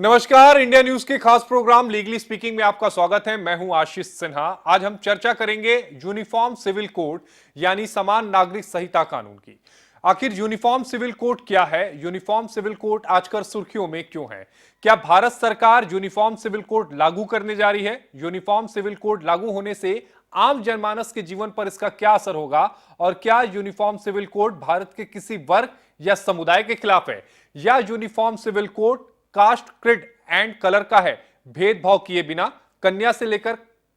नमस्कार, India news के खास प्रोग्राम लीगली स्पीकिंग में आपका स्वागत है। मैं हूं आशीष सिन्हा। आज हम चर्चा करेंगे यूनिफॉर्म सिविल कोड यानी समान नागरिक संहिता कानून की। आखिर यूनिफॉर्म सिविल कोड क्या है? यूनिफॉर्म सिविल कोड आजकल सुर्खियों में क्यों है? क्या भारत सरकार यूनिफॉर्म सिविल कोड लागू करने जा रही है? यूनिफॉर्म सिविल कोड लागू होने से आम जनमानस के जीवन पर इसका क्या असर होगा? और क्या यूनिफॉर्म सिविल कोड भारत के किसी वर्ग या समुदाय के खिलाफ है, या uniform civil code caste, creed and colour का है? भेदभाव किए बिना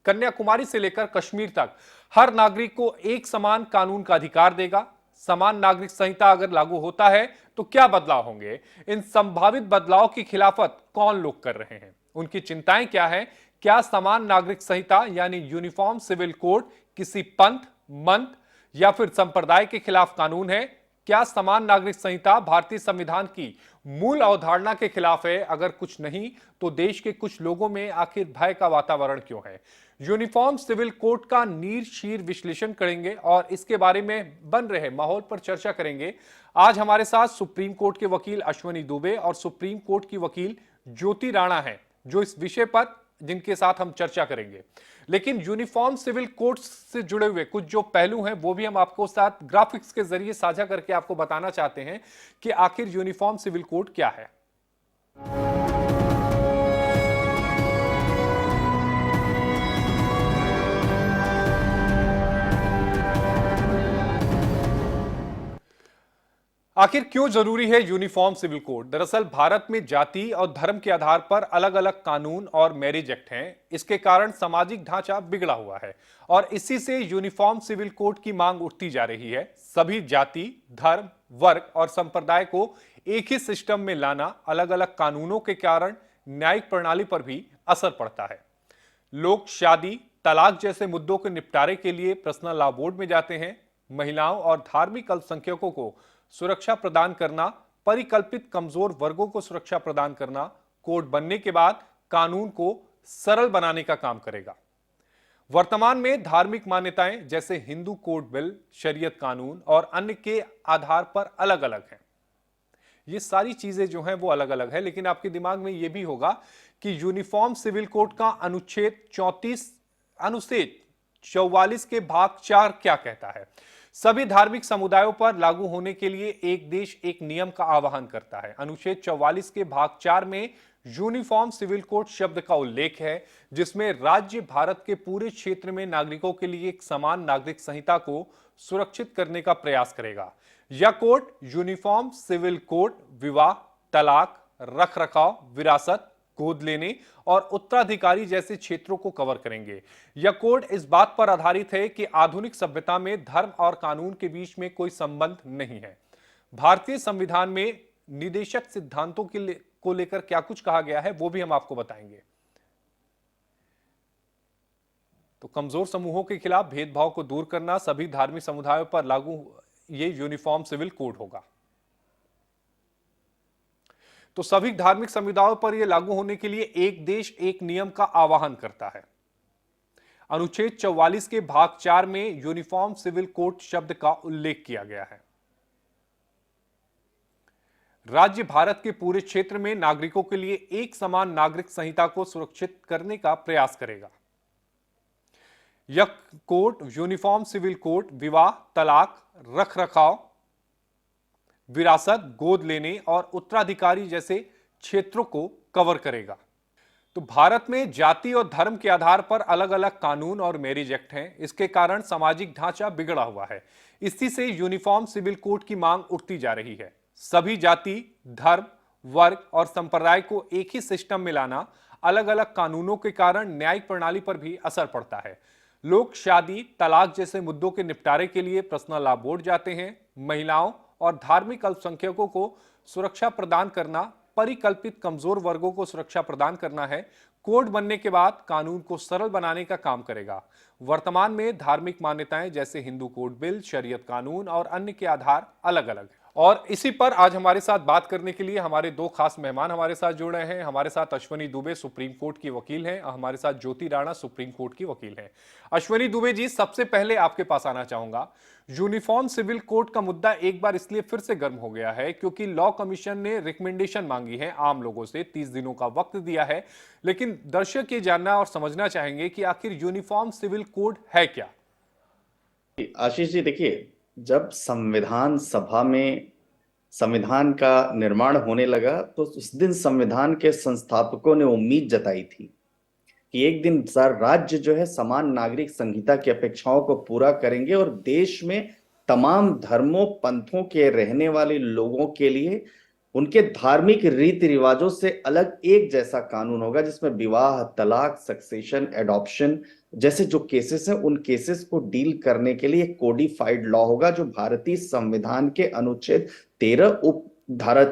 कन्याकुमारी से लेकर कश्मीर तक हर नागरिक को एक समान कानून का अधिकार देगा। समान नागरिक संहिता अगर लागू होता है तो क्या बदलाव होंगे? इन संभावित बदलाव की खिलाफत कौन लोग कर रहे हैं? उनकी चिंताएं क्या है? क्या समान नागरिक संहिता यानी यूनिफॉर्म सिविल कोड किसी पंथ, मंथ या फिर संप्रदाय के खिलाफ कानून है? क्या समान नागरिक संहिता भारतीय संविधान की मूल अवधारणा के खिलाफ है? अगर कुछ नहीं तो देश के कुछ लोगों में आखिर भय का वातावरण क्यों है? यूनिफॉर्म सिविल कोड का नीर शीर विश्लेषण करेंगे और इसके बारे में बन रहे माहौल पर चर्चा करेंगे। आज हमारे साथ सुप्रीम कोर्ट के वकील अश्वनी दुबे और सुप्रीम कोर्ट की वकील ज्योति राणा हैं, जो इस विषय पर जिनके साथ हम चर्चा करेंगे। लेकिन यूनिफॉर्म सिविल कोड से जुड़े हुए कुछ जो पहलू हैं वो भी हम आपको साथ ग्राफिक्स के जरिए साझा करके आपको बताना चाहते हैं कि आखिर यूनिफॉर्म सिविल कोड क्या है। आखिर क्यों जरूरी है यूनिफॉर्म सिविल कोड? दरअसल भारत में जाति और धर्म के आधार पर अलग अलग कानून और मैरिज एक्ट हैं। इसके कारण सामाजिक ढांचा बिगड़ा हुआ है और इसी से यूनिफॉर्म सिविल कोड की मांग उठती जा रही है। सभी जाति, धर्म, वर्ग और संप्रदाय को एक ही सिस्टम में लाना, अलग अलग कानूनों के कारण न्यायिक प्रणाली पर भी असर पड़ता है। लोग शादी, तलाक जैसे मुद्दों के निपटारे के लिए पर्सनल लॉ बोर्ड में जाते हैं। महिलाओं और धार्मिक अल्पसंख्यकों को सुरक्षा प्रदान करना, परिकल्पित कमजोर वर्गों को सुरक्षा प्रदान करना कोड बनने के बाद कानून को सरल बनाने का काम करेगा। वर्तमान में धार्मिक मान्यताएं जैसे हिंदू कोड बिल, शरीयत कानून और अन्य के आधार पर अलग अलग हैं। ये सारी चीजें जो हैं वो अलग अलग है, लेकिन आपके दिमाग में यह भी होगा कि यूनिफॉर्म सिविल कोड का अनुच्छेद 44 के भाग 4 क्या कहता है? सभी धार्मिक समुदायों पर लागू होने के लिए एक देश एक नियम का आह्वान करता है। अनुच्छेद 44 के भाग 4 में यूनिफॉर्म सिविल कोड शब्द का उल्लेख है, जिसमें राज्य भारत के पूरे क्षेत्र में नागरिकों के लिए एक समान नागरिक संहिता को सुरक्षित करने का प्रयास करेगा। यह कोड यूनिफॉर्म सिविल कोड विवाह, तलाक, रख रखाव, विरासत, गोद लेने और उत्तराधिकारी जैसे क्षेत्रों को कवर करेंगे। यह कोड इस बात पर आधारित है कि आधुनिक सभ्यता में धर्म और कानून के बीच में कोई संबंध नहीं है। भारतीय संविधान में निदेशक सिद्धांतों को लेकर क्या कुछ कहा गया है वो भी हम आपको बताएंगे। तो कमजोर समूहों के खिलाफ भेदभाव को दूर करना, सभी धार्मिक समुदायों पर लागू ये यूनिफॉर्म सिविल कोड होगा। तो सभी धार्मिक समुदायों पर यह लागू होने के लिए एक देश एक नियम का आह्वान करता है। अनुच्छेद 44 के भाग 4 में यूनिफॉर्म सिविल कोड शब्द का उल्लेख किया गया है। राज्य भारत के पूरे क्षेत्र में नागरिकों के लिए एक समान नागरिक संहिता को सुरक्षित करने का प्रयास करेगा। यह कोड यूनिफॉर्म सिविल कोड विवाह, तलाक, रख रखाव, विरासत, गोद लेने और उत्तराधिकारी जैसे क्षेत्रों को कवर करेगा। तो भारत में जाति और धर्म के आधार पर अलग अलग कानून और मैरिज एक्ट हैं। इसके कारण सामाजिक ढांचा बिगड़ा हुआ है। इसी से यूनिफॉर्म सिविल कोड की मांग उठती जा रही है। सभी जाति, धर्म, वर्ग और संप्रदाय को एक ही सिस्टम में लाना, अलग अलग कानूनों के कारण न्यायिक प्रणाली पर भी असर पड़ता है। लोग शादी, तलाक जैसे मुद्दों के निपटारे के लिए पर्सनल लॉ बोर्ड जाते हैं। महिलाओं और धार्मिक अल्पसंख्यकों को सुरक्षा प्रदान करना, परिकल्पित कमजोर वर्गों को सुरक्षा प्रदान करना है। कोड बनने के बाद कानून को सरल बनाने का काम करेगा। वर्तमान में धार्मिक मान्यताएं जैसे हिंदू कोड बिल, शरीयत कानून और अन्य के आधार अलग अलग है। और इसी पर आज हमारे साथ बात करने के लिए हमारे दो खास मेहमान हमारे साथ जुड़ रहे हैं। हमारे साथ अश्वनी दुबे सुप्रीम कोर्ट की वकील हैं, हमारे साथ ज्योति राणा सुप्रीम कोर्ट की वकील हैं। अश्वनी दुबे जी, सबसे पहले आपके पास आना चाहूंगा। यूनिफॉर्म सिविल कोड का मुद्दा एक बार इसलिए फिर से गर्म हो गया है क्योंकि लॉ कमीशन ने रिकमेंडेशन मांगी है आम लोगों से, 30 दिनों का वक्त दिया है। लेकिन दर्शक ये जानना और समझना चाहेंगे कि आखिर यूनिफॉर्म सिविल कोड है क्या। आशीष जी, देखिए, जब संविधान सभा में संविधान का निर्माण होने लगा तो उस दिन संविधान के संस्थापकों ने उम्मीद जताई थी कि एक दिन सर राज्य जो है समान नागरिक संहिता की अपेक्षाओं को पूरा करेंगे और देश में तमाम धर्मों पंथों के रहने वाले लोगों के लिए उनके धार्मिक रीति रिवाजों से अलग एक जैसा कानून होगा, जिसमें विवाह, तलाक, सक्सेशन, एडॉप्शन जैसे जो केसेस हैं उन केसेस को डील करने के लिए कोडिफाइड लॉ होगा, जो भारतीय संविधान के अनुच्छेद 13 उप धारा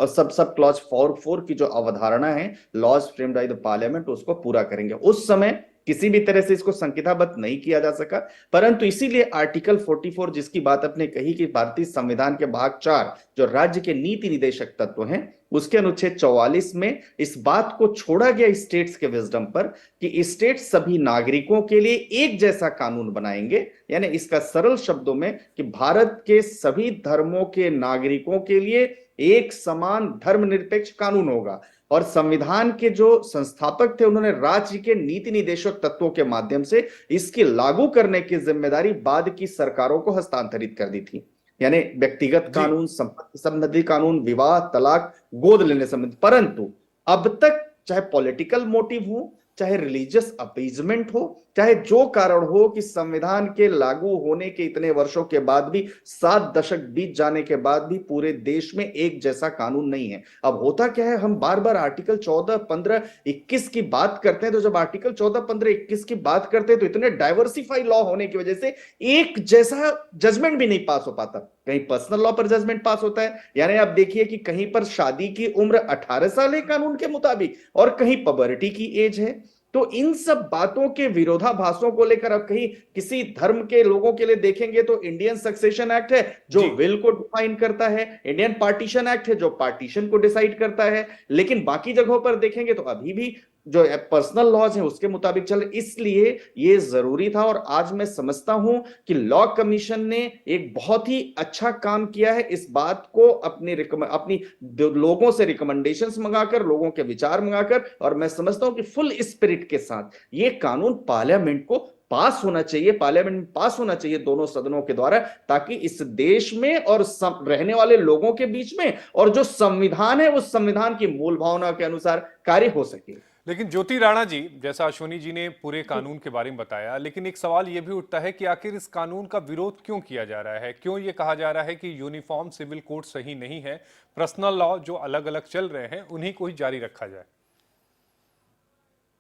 सब क्लॉज 4 की जो अवधारणा है, laws framed by the parliament, उसको पूरा करेंगे। उस समय किसी भी तरह से इसको संहिताबद्ध नहीं किया जा सका, परंतु इसीलिए आर्टिकल 44 जिसकी बात आपने कही कि भारतीय संविधान के भाग 4 जो राज्य के नीति निदेशक तत्व हैं, उसके अनुच्छेद 44 में इस बात को छोड़ा गया स्टेट्स के विजडम पर कि स्टेट सभी नागरिकों के लिए एक जैसा कानून बनाएंगे। यानी इसका सरल शब्दों में कि भारत के सभी धर्मों के नागरिकों के लिए एक समान धर्मनिरपेक्ष कानून होगा। और संविधान के जो संस्थापक थे उन्होंने राज्य के नीति निदेशक तत्वों के माध्यम से इसकी लागू करने की जिम्मेदारी बाद की सरकारों को हस्तांतरित कर दी थी। यानी व्यक्तिगत कानून, संपत्ति संबंधी कानून, विवाह, तलाक, गोद लेने संबंधी। परंतु अब तक चाहे पॉलिटिकल मोटिव हो, चाहे रिलीजियस अपीजमेंट हो, चाहे जो कारण हो कि संविधान के लागू होने के इतने वर्षों के बाद भी, 7 दशक बीत जाने के बाद भी पूरे देश में एक जैसा कानून नहीं है। अब होता क्या है, हम बार बार आर्टिकल 14, 15, 21 की बात करते हैं, तो जब आर्टिकल 14, 15, 21 की बात करते हैं तो इतने डाइवर्सिफाई लॉ होने की वजह से एक जैसा जजमेंट भी नहीं पास हो पाता। कहीं पर्सनल लॉ पर जजमेंट पास होता है, यानी आप देखिए कि कहीं पर शादी की उम्र 18 साल है कानून के मुताबिक और कहीं पबर्टी की एज है। तो इन सब बातों के विरोधाभासों को लेकर अब कहीं किसी धर्म के लोगों के लिए देखेंगे तो इंडियन सक्सेशन एक्ट है जो विल को डिफाइन करता है, इंडियन पार्टीशन एक्ट है जो पार्टीशन को डिसाइड करता है, लेकिन बाकी जगहों पर देखेंगे तो अभी भी जो पर्सनल लॉज हैं उसके मुताबिक चल। इसलिए ये जरूरी था और आज मैं समझता हूं कि लॉ कमीशन ने एक बहुत ही अच्छा काम किया है, इस बात को अपनी लोगों से रिकमेंडेशंस मंगाकर, लोगों के विचार मंगाकर, और मैं समझता हूं कि फुल स्पिरिट के साथ ये कानून पार्लियामेंट को पास होना चाहिए, पार्लियामेंट में पास होना चाहिए दोनों सदनों के द्वारा, ताकि इस देश में और रहने वाले लोगों के बीच में और जो संविधान है उस संविधान की मूल भावना के अनुसार कार्य हो सके। लेकिन ज्योति राणा जी, जैसा अश्वनी जी ने पूरे कानून के बारे में बताया, लेकिन एक सवाल यह भी उठता है कि आखिर इस कानून का विरोध क्यों किया जा रहा है। क्यों ये कहा जा रहा है कि यूनिफॉर्म सिविल कोड सही नहीं है, पर्सनल लॉ जो अलग अलग चल रहे हैं उन्हीं को ही जारी रखा जाए।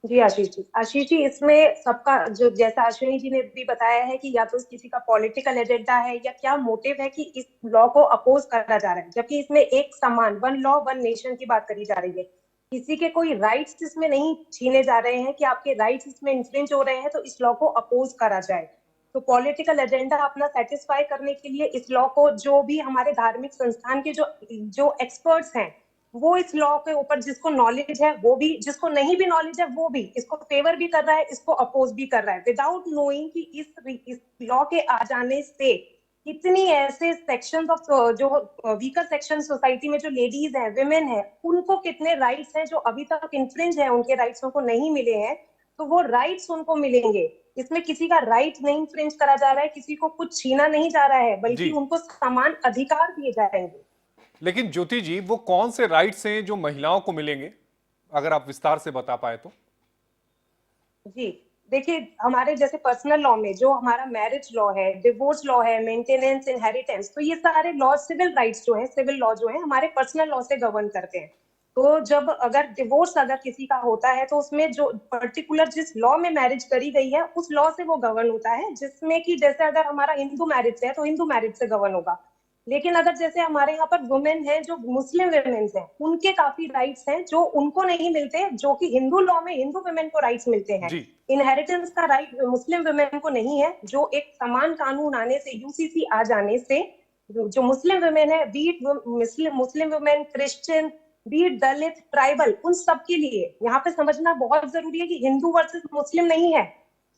जी आशीष जी, इसमें सबका जो, जैसा अश्विनी जी ने भी बताया है कि या तो किसी का पॉलिटिकल एजेंडा है या क्या मोटिव है कि इस लॉ को अपोज करा जा रहा है, जबकि इसमें एक समान, वन लॉ वन नेशन की बात करी जा रही है। किसी के कोई राइट्स इसमें नहीं छीने जा रहे हैं कि आपके राइट्स इसमें इन्फ्रिंज हो रहे हैं तो इस लॉ को अपोज करा जाए। तो पॉलिटिकल एजेंडा अपना सेटिस्फाई करने के लिए इस लॉ को, जो भी हमारे धार्मिक संस्थान के जो एक्सपर्ट्स हैं वो इस लॉ के ऊपर, जिसको नॉलेज है वो भी, जिसको नहीं भी नॉलेज है वो भी इसको फेवर भी कर रहा है, इसको अपोज भी कर रहा है, विदाउट नोइंग कि इस लॉ के आ जाने से कितनी ऐसे सेक्शंस ऑफ जो वीकर सेक्शन सोसाइटी में जो लेडीज हैं, विमेन है, उनको कितने राइट्स हैं जो अभी तक इन्फ्रिंज है, उनके राइट्स उनको नहीं मिले हैं, तो वो राइट्स उनको मिलेंगे। इसमें किसी का राइट नहीं इन्फ्रिंज करा जा रहा है, किसी को कुछ छीना नहीं जा रहा है, बल्कि उनको समान अधिकार दिए जाएंगे। लेकिन ज्योति जी, वो कौन से राइट्स हैं जो महिलाओं को मिलेंगे, अगर आप विस्तार से बता पाए तो। जी देखिए, हमारे जैसे पर्सनल लॉ में जो हमारा मैरिज लॉ है, डिवोर्स लॉ है, मेंटेनेंस, इनहेरिटेंस, तो ये सारे लॉ, सिविल राइट्स जो है, सिविल लॉ जो है हमारे पर्सनल लॉ से गवर्न करते हैं। तो जब अगर डिवोर्स अगर किसी का होता है तो उसमें जो पर्टिकुलर जिस लॉ में मैरिज करी गई है उस लॉ से वो गवर्न होता है, जिसमें कि जैसे अगर हमारा हिंदू मैरिज है तो हिंदू मैरिज से गवर्न होगा। लेकिन अगर जैसे हमारे यहाँ पर वुमेन है, जो मुस्लिम वुमेन्स हैं, उनके काफी राइट्स हैं जो उनको नहीं मिलते, जो कि हिंदू लॉ में हिंदू वुमेन को राइट्स मिलते हैं। इनहेरिटेंस का राइट मुस्लिम वुमेन को नहीं है, जो एक समान कानून आने से, यूसीसी आ जाने से जो मुस्लिम वुमेन है, B it Muslim women, Christian, B it Dalit, tribal, उन सब के लिए यहाँ पे समझना बहुत जरूरी है कि हिंदू वर्सेस मुस्लिम नहीं है,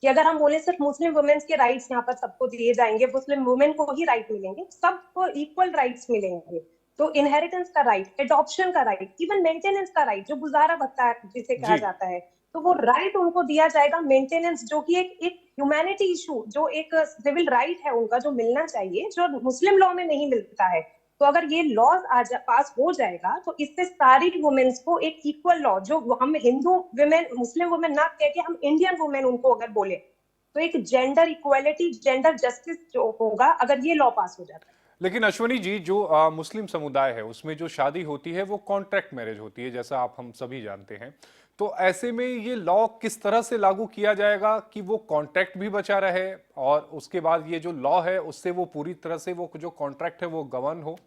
कि अगर हम बोले सिर्फ मुस्लिम वुमेन्स के राइट्स यहाँ पर सबको दिए जाएंगे, मुस्लिम वुमेन को ही राइट मिलेंगे, सबको इक्वल राइट्स मिलेंगे। तो इनहेरिटेंस का राइट, एडॉप्शन का राइट, इवन मेंटेनेंस का राइट, जो गुजारा भत्ता जिसे कहा जी। जाता है, तो वो राइट उनको दिया जाएगा। मेंटेनेंस जो कि एक ह्यूमैनिटी इशू, जो एक सिविल राइट है उनका, जो मिलना चाहिए, जो मुस्लिम लॉ में नहीं मिलता है। तो अगर ये लॉज आज पास हो जाएगा तो इससे सारी वुमेन्स को एक इक्वल लॉ, जो हम हिंदू वुमेन, मुस्लिम वुमेन ना कह के हम इंडियन वुमेन उनको अगर बोले, तो एक जेंडर इक्वालिटी, जेंडर जस्टिस जो होगा अगर ये लॉ पास हो जाता है। लेकिन अश्वनी जी, जो मुस्लिम समुदाय है उसमें जो शादी होती है वो कॉन्ट्रैक्ट मैरिज होती है, जैसा आप हम सभी जानते हैं। तो ऐसे में ये लॉ किस तरह से लागू किया जाएगा कि वो कॉन्ट्रैक्ट भी बचा रहे और उसके बाद ये जो लॉ है उससे वो पूरी तरह से वो जो कॉन्ट्रैक्ट है वो गवर्न हो?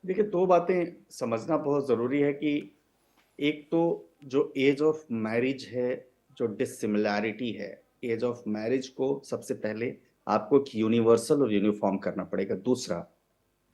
देखिए, दो बातें समझना बहुत जरूरी है कि एक तो जो एज ऑफ मैरिज है, जो डिसिमिलैरिटी है, एज ऑफ मैरिज को सबसे पहले आपको यूनिवर्सल और यूनिफॉर्म करना पड़ेगा। दूसरा,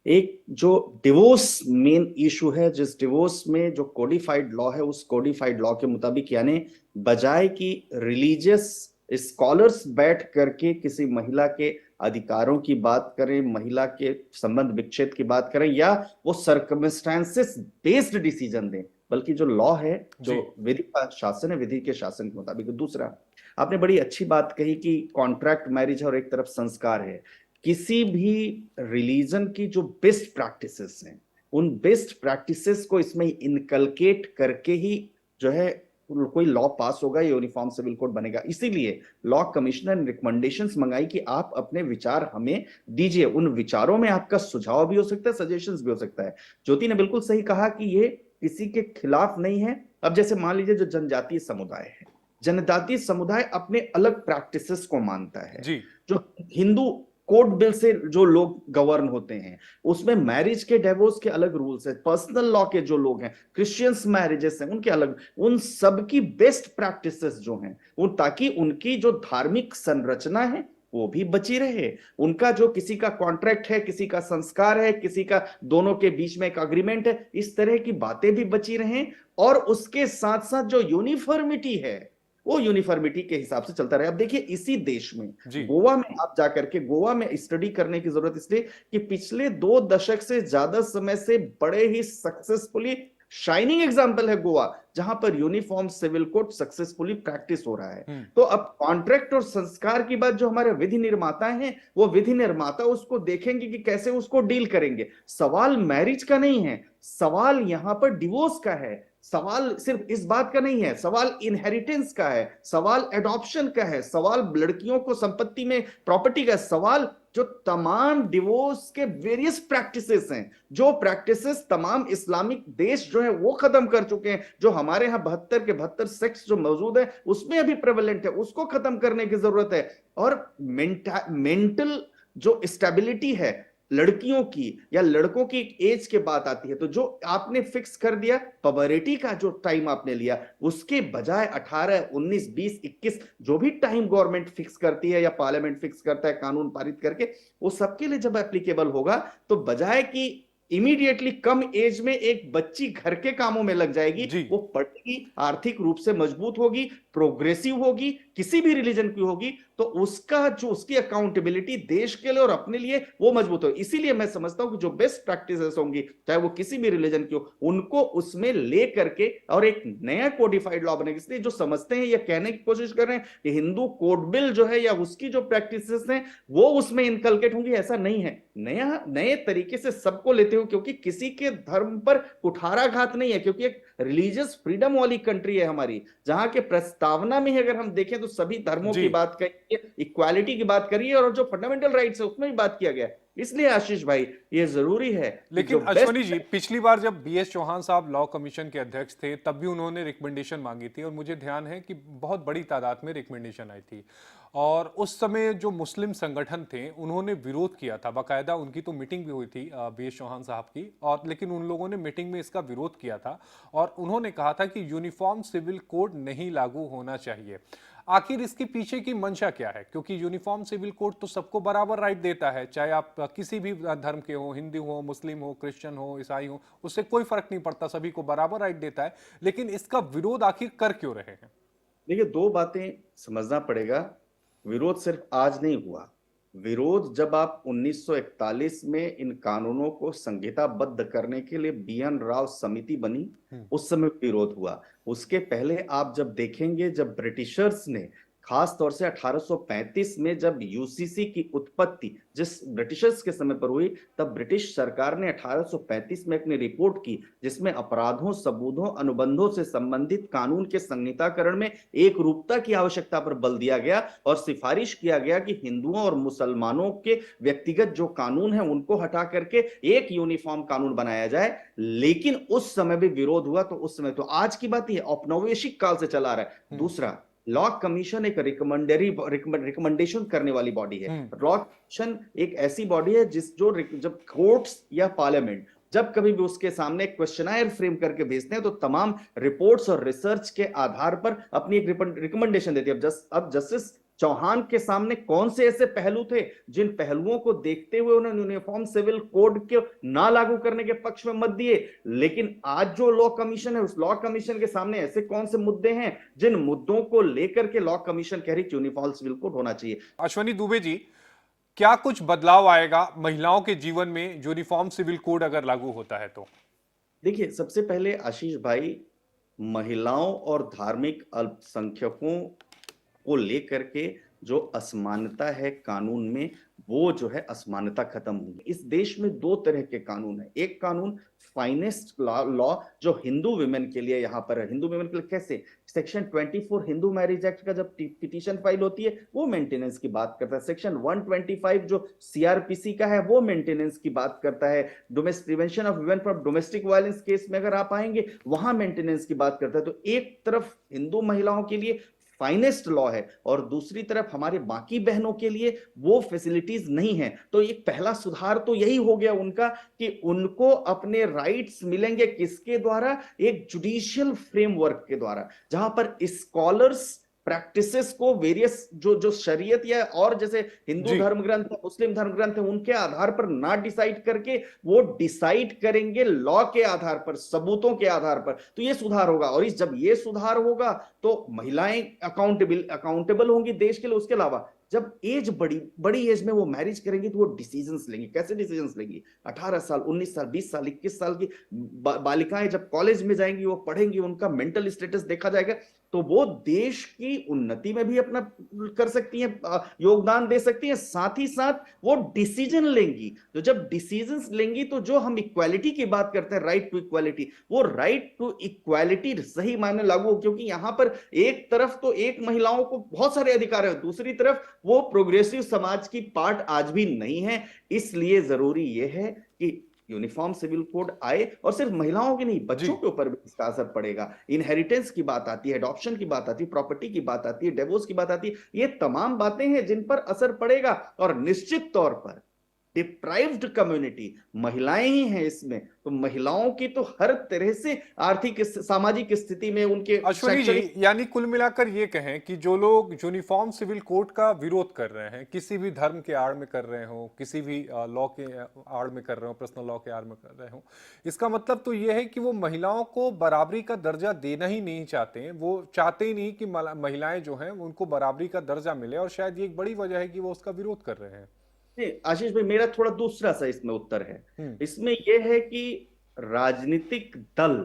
एक जो डिवोर्स मेन इशू है, जिस डिवोर्स में जो कोडिफाइड लॉ है, उस कोडिफाइड लॉ के मुताबिक, यानी बजाय कि रिलीजियस स्कॉलर्स बैठ करके किसी महिला के अधिकारों की बात करें, महिला के संबंध विच्छेद की बात करें, या वो सर्कमस्टेंसेस बेस्ड डिसीजन दें, बल्कि जो लॉ है, जो विधि का शासन है, विधि के शासन के मुताबिक। दूसरा, आपने बड़ी अच्छी बात कही कि कॉन्ट्रैक्ट मैरिज है और एक तरफ संस्कार है। किसी भी रिलीजन की जो बेस्ट प्रैक्टिसेस हैं, उन बेस्ट प्रैक्टिसेस को इसमें इनकलकेट करके ही जो है कोई लॉ पास होगा, यूनिफॉर्म सिविल कोड बनेगा। इसीलिए लॉ कमिश्नर ने रिकमेंडेशंस मंगाई कि आप अपने विचार हमें दीजिए। उन विचारों में आपका सुझाव भी हो सकता है, सजेशंस भी हो सकता है। ज्योति ने बिल्कुल सही कहा कि ये किसी के खिलाफ नहीं है। अब जैसे मान लीजिए जो जनजातीय समुदाय है, जनजातीय समुदाय अपने अलग प्रैक्टिसेस को मानता है। जी। जो हिंदू कोड बिल से जो लोग गवर्न होते हैं, उसमें मैरिज के, डिवोर्स के अलग रूल्स है। पर्सनल लॉ के जो लोग हैं, क्रिश्चियंस मैरिजेस हैं, उनके अलग, उन सब की बेस्ट प्रैक्टिसेस जो हैं, वो ताकि उनकी जो धार्मिक संरचना है वो भी बची रहे, उनका जो किसी का कॉन्ट्रैक्ट है, किसी का संस्कार है, किसी का दोनों के बीच में एक अग्रीमेंट है, इस तरह की बातें भी बची रहें, और उसके साथ साथ जो यूनिफॉर्मिटी है वो यूनिफॉर्मिटी के हिसाब से चलता रहे। अब देखिए, इसी देश में, गोवा में आप जाकर के, गोवा में स्टडी करने की जरूरत इसलिए कि पिछले 2 दशक से ज्यादा समय से बड़े ही सक्सेसफुली शाइनिंग एग्जांपल है गोवा, जहां पर uniform civil code successfully practice हो रहा है। तो अब कॉन्ट्रैक्ट और संस्कार की बात जो हमारे विधि निर्माता हैं, वो विधि निर्माता उसको देखेंगे कि कैसे उसको डील करेंगे। सवाल मैरिज का नहीं है, सवाल यहां पर डिवोर्स का है, सवाल सिर्फ इस बात का नहीं है, सवाल इनहेरिटेंस का है, सवाल एडॉप्शन का है, सवाल लड़कियों को संपत्ति में प्रॉपर्टी का, सवाल जो तमाम डिवोर्स के वेरियस प्रैक्टिसेस हैं, जो प्रैक्टिसेस तमाम इस्लामिक देश जो है वो खत्म कर चुके हैं, जो हमारे यहाँ 72 के 72 सेक्स जो मौजूद है उसमें अभी प्रेवलेंट है, उसको खत्म करने की जरूरत है। और मेंटल जो स्टेबिलिटी है लड़कियों की या लड़कों की एज के बात आती है, तो जो आपने फिक्स कर दिया पबरिटी का जो टाइम आपने लिया, उसके बजाय 18, 19, 20, 21 जो भी टाइम गवर्नमेंट फिक्स करती है या पार्लियामेंट फिक्स करता है कानून पारित करके, वो सबके लिए जब एप्लीकेबल होगा, तो बजाय कि इमीडिएटली कम एज में एक बच्ची घर के कामों में लग जाएगी, वो पढ़ेगी, आर्थिक रूप से मजबूत होगी, प्रोग्रेसिव होगी, किसी भी रिलीजन की होगी, तो उसका जो उसकी अकाउंटेबिलिटी देश के लिए और अपने लिए वो मजबूत हो। इसीलिए मैं समझता हूं कि जो बेस्ट प्रैक्टिसेस होंगी, चाहे वो किसी भी रिलीजन की हो, उनको उसमें ले करके और एक नया कोडिफाइड लॉ बनेगा। इसलिए जो समझते हैं या कहने की कोशिश कर रहे हैं कि हिंदू कोड बिल जो है या उसकी जो प्रैक्टिसेस हैं वो उसमें इनकलकेट होंगी, ऐसा नहीं है। नए तरीके से सबको लेते हो, क्योंकि किसी के धर्म पर कुठाराघात नहीं है, क्योंकि एक रिलीजियस फ्रीडम वाली कंट्री है हमारी, जहां के प्रस्तावना में अगर हम देखें तो सभी धर्मों की बात करिए, इक्वालिटी की बात करिए, और जो फंडामेंटल राइट्स है उसमें भी बात किया गया है। इसलिए आशीष भाई, ये जरूरी है। लेकिन अश्वनी जी, पिछली बार जब बीएस चौहान साहब लॉ कमीशन के अध्यक्ष थे तब भी उन्होंने रिकमेंडेशन मांगी थी, और मुझे ध्यान है कि बहुत बड़ी तादाद में रिकमेंडेशन आई थी, और उस समय जो मुस्लिम संगठन थे उन्होंने विरोध किया था, बाकायदा उनकी तो मीटिंग भी हुई थी बीएस चौहान साहब की, और लेकिन उन लोगों ने मीटिंग में इसका विरोध किया था और उन्होंने कहा था कि यूनिफॉर्म सिविल कोड नहीं लागू होना चाहिए। आखिर इसके पीछे की मंशा क्या है? क्योंकि यूनिफॉर्म सिविल कोड तो सबको बराबर राइट देता है, चाहे आप किसी भी धर्म के हो, हिंदू हो, मुस्लिम हो, क्रिश्चियन हो, ईसाई हो, उससे कोई फर्क नहीं पड़ता, सभी को बराबर राइट देता है। लेकिन इसका विरोध आखिर कर क्यों रहे हैं? देखिए, दो बातें समझना पड़ेगा। विरोध सिर्फ आज नहीं हुआ। विरोध जब आप 1941 में इन कानूनों को संहिताबद्ध करने के लिए बीएन राव समिति बनी, उस समय विरोध हुआ। उसके पहले आप जब देखेंगे, जब ब्रिटिशर्स ने खास तौर से 1835 में जब यूसीसी की उत्पत्ति जिस ब्रिटिशर्स के समय पर हुई, तब ब्रिटिश सरकार ने 1835 में अपनी रिपोर्ट की, जिसमें अपराधों, सबूतों, अनुबंधों से संबंधित कानून के संहिताकरण में एक रूपता की आवश्यकता पर बल दिया गया और सिफारिश किया गया कि हिंदुओं और मुसलमानों के व्यक्तिगत जो कानून है उनको हटा करके एक यूनिफॉर्म कानून बनाया जाए। लेकिन उस समय भी विरोध हुआ। तो उस समय, तो आज की बात ही औपनिवेशिक काल से चला रहा है। दूसरा, लॉ कमीशन एक रिकमेंडेशन करने वाली बॉडी है। लॉ कमीशन एक ऐसी बॉडी है जब कोर्ट्स या पार्लियामेंट जब कभी भी उसके सामने क्वेश्चनायर फ्रेम करके भेजते हैं, तो तमाम रिपोर्ट्स और रिसर्च के आधार पर अपनी एक रिकमेंडेशन देती है। अब जस्टिस चौहान के सामने कौन से ऐसे पहलू थे जिन पहलुओं को देखते हुए उन्होंने यूनिफॉर्म सिविल कोड को ना लागू करने के पक्ष में मत दिए। लेकिन आज जो लॉ कमीशन है, उस लॉ कमीशन के सामने ऐसे कौन से मुद्दे हैं जिन मुद्दों को लेकर के लॉ कमीशन कह रही यूनिफॉर्म सिविल कोड होना चाहिए। अश्वनी दुबे जी, क्या कुछ बदलाव आएगा महिलाओं के जीवन में यूनिफॉर्म सिविल कोड अगर लागू होता है तो? देखिए, सबसे पहले आशीष भाई, महिलाओं और धार्मिक अल्पसंख्यकों को लेकर के जो असमानता है कानून में, वो जो है असमानता खत्म होगी। इस देश में दो तरह के कानून है। एक कानून फाइनेस्ट लॉ जो हिंदू विमेन के लिए यहाँ पर है। हिंदू विमेन के लिए कैसे? सेक्शन 24 हिंदू मैरिज एक्ट का जब पिटीशन फाइल होती है, वो मेंटेनेंस की बात करता है। सेक्शन 125 जो सीआरपीसी का है, वो मेंटेनेंस की बात करता है। Prevention of women from domestic violence case में अगर आप आएंगे, वहां मेंटेनेंस की बात करता है। तो एक तरफ हिंदू महिलाओं के लिए फाइनेस्ट लॉ है और दूसरी तरफ हमारे बाकी बहनों के लिए वो फैसिलिटीज नहीं है। तो एक पहला सुधार तो यही हो गया उनका कि उनको अपने राइट्स मिलेंगे किसके द्वारा? एक जुडिशियल फ्रेमवर्क के द्वारा, जहां पर स्कॉलर्स प्रैक्टिसेस को वेरियस जो शरीयत या और जैसे हिंदू धर्म ग्रंथ, मुस्लिम धर्म ग्रंथ है, उनके आधार पर ना डिसाइड करके वो डिसाइड करेंगे लॉ के आधार पर, सबूतों के आधार पर। तो ये सुधार होगा। और जब ये सुधार होगा तो महिलाएं अकाउंटेबल होंगी देश के लिए। उसके अलावा जब एज बड़ी एज में वो मैरिज करेंगी, तो वो डिसीजंस लेंगी। कैसे डिसीजंस लेंगी? 18 साल, 19 साल, 20 साल, 21 साल की बालिकाएं जब कॉलेज में जाएंगी, वो पढ़ेंगी, उनका मेंटल स्टेटस देखा जाएगा, तो वो देश की उन्नति में भी अपना कर सकती हैं, योगदान दे सकती हैं। साथ ही साथ वो डिसीजन लेंगी। तो जब डिसीजंस लेंगी, तो जो हम इक्वालिटी की बात करते हैं, राइट टू इक्वालिटी, वो राइट टू इक्वालिटी सही मायने लागू हो। क्योंकि यहां पर एक तरफ तो एक महिलाओं को बहुत सारे अधिकार है, दूसरी तरफ वो प्रोग्रेसिव समाज की पार्ट आज भी नहीं है। इसलिए जरूरी यह है कि यूनिफॉर्म सिविल कोड आए, और सिर्फ महिलाओं के नहीं, बच्चों के ऊपर भी इसका असर पड़ेगा। इनहेरिटेंस की बात आती है, अडॉप्शन की बात आती है, प्रॉपर्टी की बात आती है, डिवोर्स की बात आती है। ये तमाम बातें हैं जिन पर असर पड़ेगा। और निश्चित तौर पर डिप्राइव्ड कम्युनिटी महिलाएं ही हैं इसमें, तो महिलाओं की तो हर तरह से आर्थिक सामाजिक स्थिति में उनके अश्वनी जी, यानी कुल मिलाकर ये कहें कि जो लोग यूनिफॉर्म सिविल कोड का विरोध कर रहे हैं, किसी भी धर्म के आड़ में कर रहे हो, किसी भी लॉ के आड़ में कर रहे हो, पर्सनल लॉ के आड़ में कर रहे हो, इसका मतलब तो ये है कि वो महिलाओं को बराबरी का दर्जा देना ही नहीं चाहते हैं। वो चाहते ही नहीं कि महिलाएं जो हैं उनको बराबरी का दर्जा मिले, और शायद ये एक बड़ी वजह है कि वो उसका विरोध कर रहे हैं। आशीष भाई, मेरा थोड़ा दूसरा सा इसमें उत्तर है। इसमें यह है कि राजनीतिक दल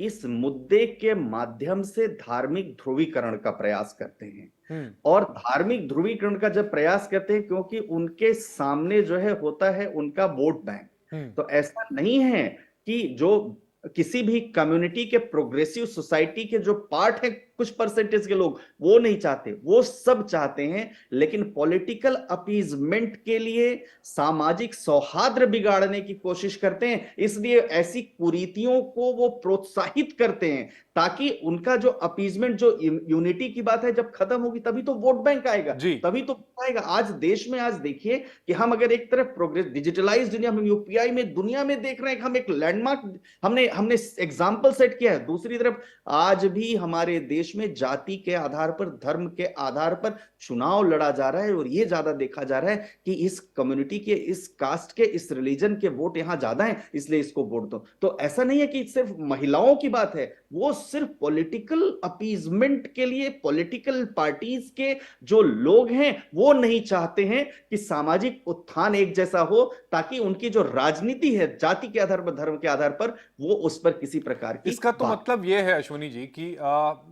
इस मुद्दे के माध्यम से धार्मिक ध्रुवीकरण का प्रयास करते हैं। और धार्मिक ध्रुवीकरण का जब प्रयास करते हैं, क्योंकि उनके सामने जो है होता है उनका वोट बैंक। तो ऐसा नहीं है कि जो किसी भी कम्युनिटी के प्रोग्रेसिव सोसाइटी के जो पार्ट है, कुछ परसेंटेज के लोग, वो नहीं चाहते, वो सब चाहते हैं। लेकिन पॉलिटिकल अपीजमेंट के लिए सामाजिक सौहार्द बिगाड़ने की कोशिश करते हैं। इसलिए ऐसी कुरीतियों को वो प्रोत्साहित करते हैं, ताकि उनका जो अपीजमेंट, जो यूनिटी की बात है, जब खत्म होगी तभी तो वोट बैंक आएगा, तभी तो आएगा। आज देश में आज देखिए कि हम अगर एक तरफ प्रोग्रेस डिजिटलाइज दुनिया, हम यूपीआई में दुनिया में देख रहे हैं कि हम एक लैंडमार्क हमने एग्जाम्पल सेट किया है, दूसरी तरफ आज भी हमारे देश देश में जाति के आधार पर, धर्म के आधार पर चुनाव लड़ा जा रहा है और ये ज्यादा देखा जा रहा है कि इस कम्युनिटी के, इस कास्ट के, इस रिलीजन के वोट यहां ज्यादा हैं इसलिए इसको वोट दो। तो ऐसा नहीं है कि सिर्फ महिलाओं की बात है, वो सिर्फ पॉलिटिकल अपीजमेंट के लिए पॉलिटिकल पार्टीज के जो लोग हैं वो नहीं चाहते हैं कि सामाजिक उत्थान एक जैसा हो, ताकि उनकी जो राजनीति है जाति के आधार पर, धर्म के आधार पर, वो उस पर किसी प्रकार की इसका तो मतलब यह है अश्विनी जी कि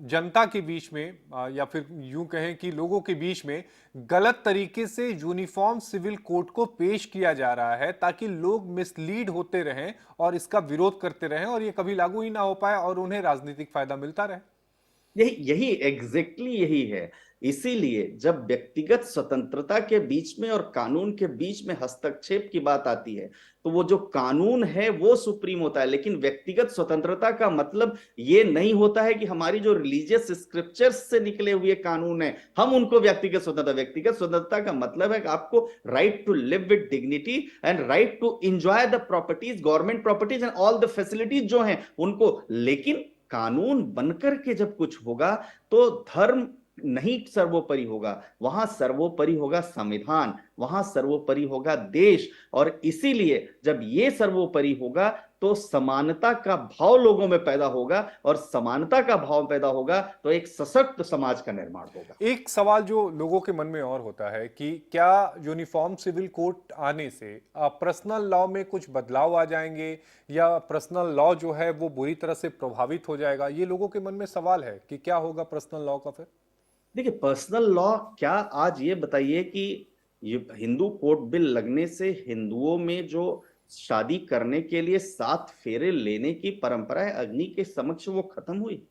जनता के बीच में या फिर यूं कहें कि लोगों के बीच में गलत तरीके से यूनिफॉर्म सिविल कोड को पेश किया जा रहा है ताकि लोग मिसलीड होते रहें और इसका विरोध करते रहें और ये कभी लागू ही ना हो पाए और उन्हें राजनीतिक फायदा मिलता रहे। यही यही एग्जैक्टली यही है। इसीलिए जब व्यक्तिगत स्वतंत्रता के बीच में और कानून के बीच में हस्तक्षेप की बात आती है तो वो जो कानून है वो सुप्रीम होता है, लेकिन व्यक्तिगत स्वतंत्रता का मतलब ये नहीं होता है कि हमारी जो रिलीजियस स्क्रिप्चर्स से निकले हुए कानून है हम उनको व्यक्तिगत स्वतंत्रता का मतलब है कि आपको right to live with dignity and right to enjoy the properties, government properties and all the facilities जो हैं उनको। लेकिन कानून बनकर के जब कुछ होगा तो धर्म नहीं सर्वोपरि होगा, वहां सर्वोपरि होगा संविधान, वहां सर्वोपरि होगा देश। और इसीलिए जब ये सर्वोपरि होगा तो समानता का भाव लोगों में पैदा होगा, और समानता का भाव पैदा होगा तो एक सशक्त समाज का निर्माण होगा। एक सवाल जो लोगों के मन में और होता है कि क्या यूनिफॉर्म सिविल कोड आने से पर्सनल लॉ में कुछ बदलाव आ जाएंगे या पर्सनल लॉ जो है वो बुरी तरह से प्रभावित हो जाएगा? ये लोगों के मन में सवाल है कि क्या होगा पर्सनल लॉ का फिर। देखिए, पर्सनल लॉ क्या, आज ये बताइए कि ये हिंदू कोर्ट बिल लगने से हिंदुओं में जो शादी करने के लिए 7 फेरे लेने की परंपरा है अग्नि के समक्ष वो खत्म हुई?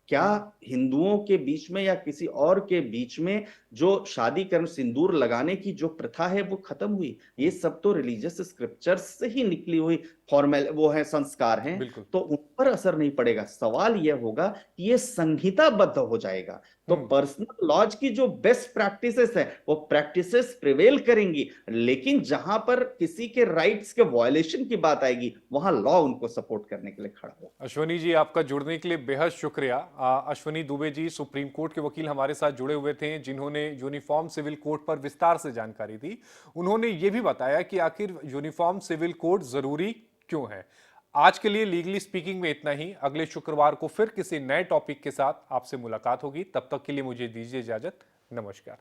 क्या हिंदुओं के बीच में या किसी और के बीच में जो शादी करने, सिंदूर लगाने की जो प्रथा है वो खत्म हुई? ये सब तो रिलीजियस स्क्रिप्चर्स से ही निकली हुई फॉर्मल वो है, संस्कार हैं, तो उन पर असर नहीं पड़ेगा। सवाल यह होगा कि ये संहिताबद्ध हो जाएगा तो पर्सनल लॉज की जो बेस्ट प्रैक्टिसेस है वो प्रैक्टिसेस प्रिवेल करेंगी, लेकिन जहां पर किसी के राइट्स के वायलेशन की बात आएगी वहां लॉ उनको सपोर्ट करने के लिए खड़ा हो। अश्विनी जी, आपका जुड़ने के लिए बेहद शुक्रिया। अश्विनी दुबे जी सुप्रीम कोर्ट के वकील हमारे साथ जुड़े हुए थे, जिन्होंने यूनिफॉर्म सिविल कोड पर विस्तार से जानकारी दी। उन्होंने ये भी बताया कि आखिर यूनिफॉर्म सिविल कोड जरूरी क्यों है। आज के लिए लीगली स्पीकिंग में इतना ही। अगले शुक्रवार को फिर किसी नए टॉपिक के साथ आपसे मुलाकात होगी। तब तक के लिए मुझे दीजिए इजाजत। नमस्कार।